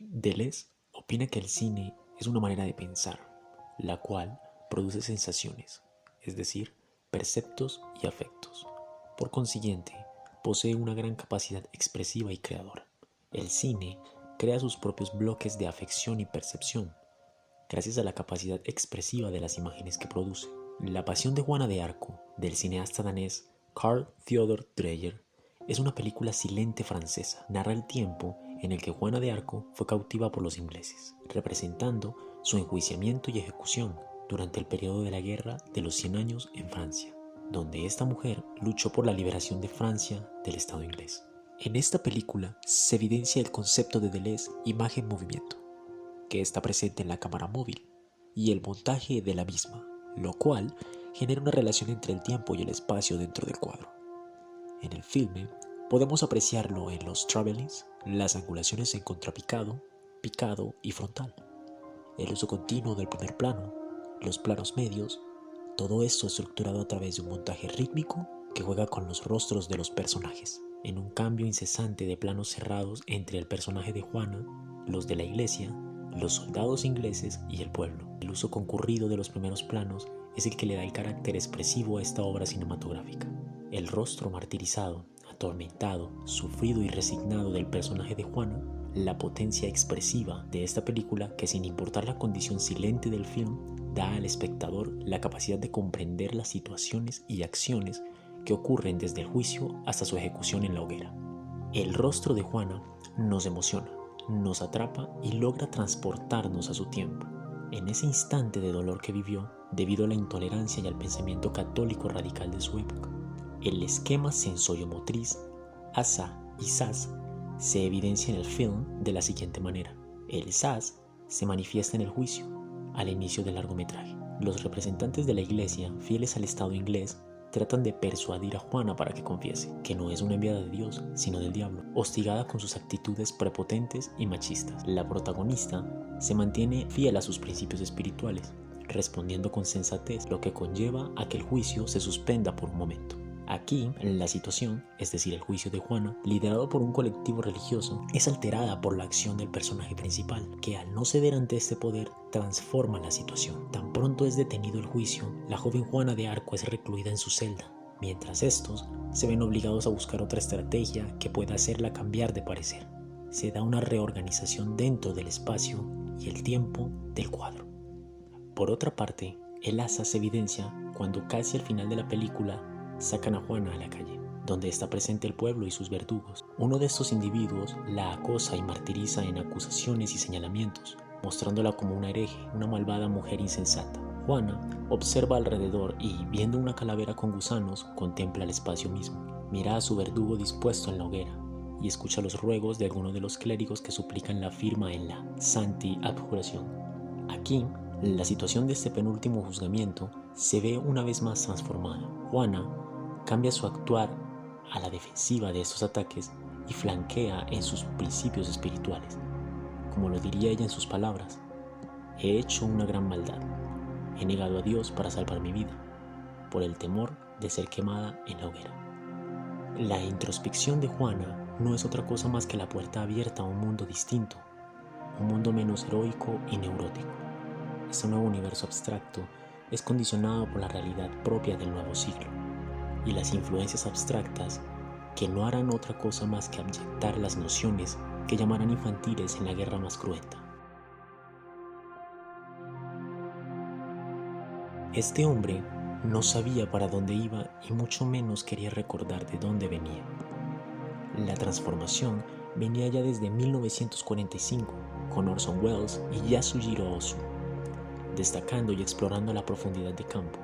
Deleuze opina que el cine es una manera de pensar, la cual produce sensaciones, es decir, perceptos y afectos. Por consiguiente, posee una gran capacidad expresiva y creadora. El cine crea sus propios bloques de afección y percepción, gracias a la capacidad expresiva de las imágenes que produce. La Pasión de Juana de Arco, del cineasta danés Carl Theodor Dreyer, es una película silente francesa. Narra el tiempo en el que Juana de Arco fue cautiva por los ingleses, representando su enjuiciamiento y ejecución durante el periodo de la Guerra de los 100 años en Francia, donde esta mujer luchó por la liberación de Francia del Estado inglés. En esta película se evidencia el concepto de Deleuze imagen-movimiento, que está presente en la cámara móvil, y el montaje de la misma, lo cual genera una relación entre el tiempo y el espacio dentro del cuadro. En el filme podemos apreciarlo en los travelings, las angulaciones en contrapicado, picado y frontal, el uso continuo del primer plano, los planos medios, todo esto estructurado a través de un montaje rítmico que juega con los rostros de los personajes, en un cambio incesante de planos cerrados entre el personaje de Juana, los de la iglesia, los soldados ingleses y el pueblo. El uso concurrido de los primeros planos es el que le da el carácter expresivo a esta obra cinematográfica. El rostro martirizado, atormentado, sufrido y resignado del personaje de Juana, la potencia expresiva de esta película que, sin importar la condición silente del film, da al espectador la capacidad de comprender las situaciones y acciones que ocurren desde el juicio hasta su ejecución en la hoguera. El rostro de Juana nos emociona, nos atrapa y logra transportarnos a su tiempo, en ese instante de dolor que vivió debido a la intolerancia y al pensamiento católico radical de su época. El esquema sensorio-motriz, asa y sas, se evidencia en el film de la siguiente manera. El sas se manifiesta en el juicio, al inicio del largometraje. Los representantes de la iglesia, fieles al Estado inglés, tratan de persuadir a Juana para que confiese que no es una enviada de Dios, sino del diablo, hostigada con sus actitudes prepotentes y machistas. La protagonista se mantiene fiel a sus principios espirituales, respondiendo con sensatez, lo que conlleva a que el juicio se suspenda por un momento. Aquí, la situación, es decir, el juicio de Juana, liderado por un colectivo religioso, es alterada por la acción del personaje principal, que al no ceder ante este poder, transforma la situación. Tan pronto es detenido el juicio, la joven Juana de Arco es recluida en su celda, mientras estos se ven obligados a buscar otra estrategia que pueda hacerla cambiar de parecer. Se da una reorganización dentro del espacio y el tiempo del cuadro. Por otra parte, el asa se evidencia cuando casi al final de la película sacan a Juana a la calle, donde está presente el pueblo y sus verdugos. Uno de estos individuos la acosa y martiriza en acusaciones y señalamientos, mostrándola como una hereje, una malvada mujer insensata. Juana observa alrededor y, viendo una calavera con gusanos, contempla el espacio mismo. Mira a su verdugo dispuesto en la hoguera y escucha los ruegos de algunos de los clérigos que suplican la firma en la Santi Abjuración. Aquí, la situación de este penúltimo juzgamiento se ve una vez más transformada. Juana cambia su actuar a la defensiva de estos ataques y flanquea en sus principios espirituales. Como lo diría ella en sus palabras: he hecho una gran maldad, he negado a Dios para salvar mi vida, por el temor de ser quemada en la hoguera. La introspección de Juana no es otra cosa más que la puerta abierta a un mundo distinto, un mundo menos heroico y neurótico. Este nuevo universo abstracto es condicionado por la realidad propia del nuevo siglo y las influencias abstractas que no harán otra cosa más que abyectar las nociones que llamarán infantiles en la guerra más cruenta. Este hombre no sabía para dónde iba y mucho menos quería recordar de dónde venía. La transformación venía ya desde 1945 con Orson Welles y Yasujiro Ozu, destacando y explorando la profundidad de campo,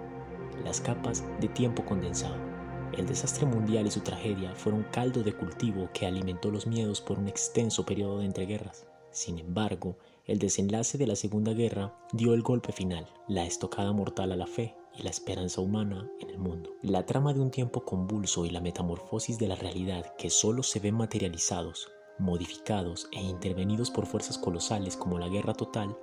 las capas de tiempo condensado. El desastre mundial y su tragedia fueron caldo de cultivo que alimentó los miedos por un extenso periodo de entreguerras. Sin embargo, el desenlace de la Segunda Guerra dio el golpe final, la estocada mortal a la fe y la esperanza humana en el mundo. La trama de un tiempo convulso y la metamorfosis de la realidad que solo se ven materializados, modificados e intervenidos por fuerzas colosales como la guerra total,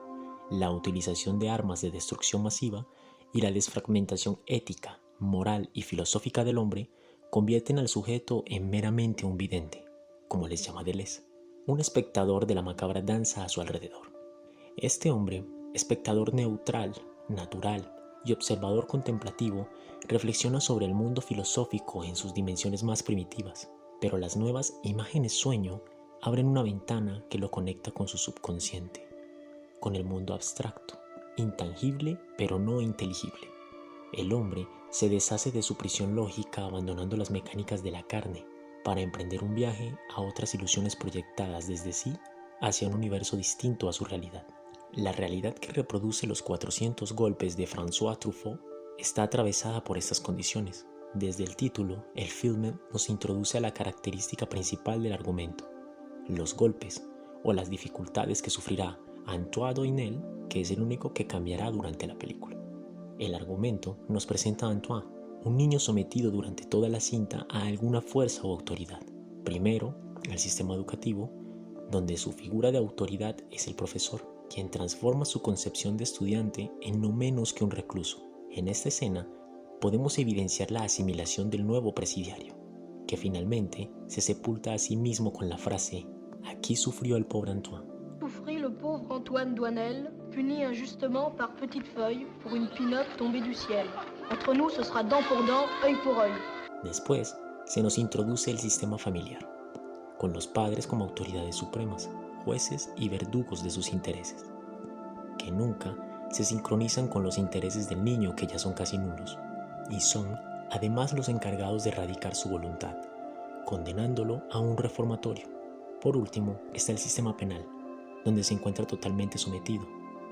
la utilización de armas de destrucción masiva y la desfragmentación ética, moral y filosófica del hombre convierten al sujeto en meramente un vidente, como les llama Deleuze. un espectador de la macabra danza a su alrededor. Este hombre, espectador neutral, natural y observador contemplativo, reflexiona sobre el mundo filosófico en sus dimensiones más primitivas, pero las nuevas imágenes sueño abren una ventana que lo conecta con su subconsciente, con el mundo abstracto, intangible pero no inteligible. El hombre se deshace de su prisión lógica abandonando las mecánicas de la carne para emprender un viaje a otras ilusiones proyectadas desde sí hacia un universo distinto a su realidad. La realidad que reproduce los 400 golpes de François Truffaut está atravesada por estas condiciones. Desde el título, el filme nos introduce a la característica principal del argumento: los golpes o las dificultades que sufrirá Antoine Doinel, que es el único que cambiará durante la película. El argumento nos presenta a Antoine, un niño sometido durante toda la cinta a alguna fuerza o autoridad. Primero, el sistema educativo, donde su figura de autoridad es el profesor, quien transforma su concepción de estudiante en no menos que un recluso. En esta escena podemos evidenciar la asimilación del nuevo presidiario, que finalmente se sepulta a sí mismo con la frase: aquí sufrió el pobre Antoine. Souffrit le pauvre Antoine Doinel, puni injustement par Petite Feuille pour une pinotte tombée du ciel. Entre nous, ce sera dent pour dent, œil pour œil. Después se nos introduce el sistema familiar, con los padres como autoridades supremas, jueces y verdugos de sus intereses, que nunca se sincronizan con los intereses del niño, que ya son casi nulos, y son además los encargados de erradicar su voluntad, condenándolo a un reformatorio. Por último está el sistema penal, donde se encuentra totalmente sometido.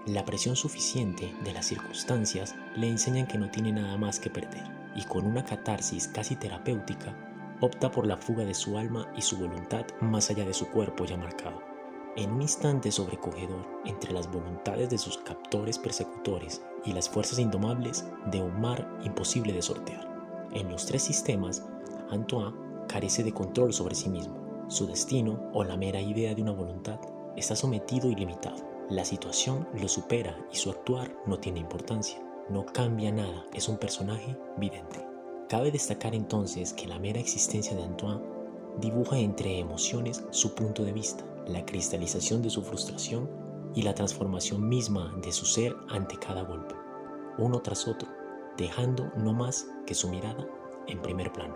La presión suficiente de las circunstancias le enseñan que no tiene nada más que perder, y con una catarsis casi terapéutica, opta por la fuga de su alma y su voluntad más allá de su cuerpo ya marcado. En un instante sobrecogedor entre las voluntades de sus captores persecutores y las fuerzas indomables de un mar imposible de sortear. En los tres sistemas, Antoine carece de control sobre sí mismo. Su destino, o la mera idea de una voluntad, está sometido y limitado. La situación lo supera y su actuar no tiene importancia. No cambia nada, es un personaje vidente. Cabe destacar entonces que la mera existencia de Antoine dibuja entre emociones su punto de vista, la cristalización de su frustración y la transformación misma de su ser ante cada golpe, uno tras otro, dejando no más que su mirada en primer plano.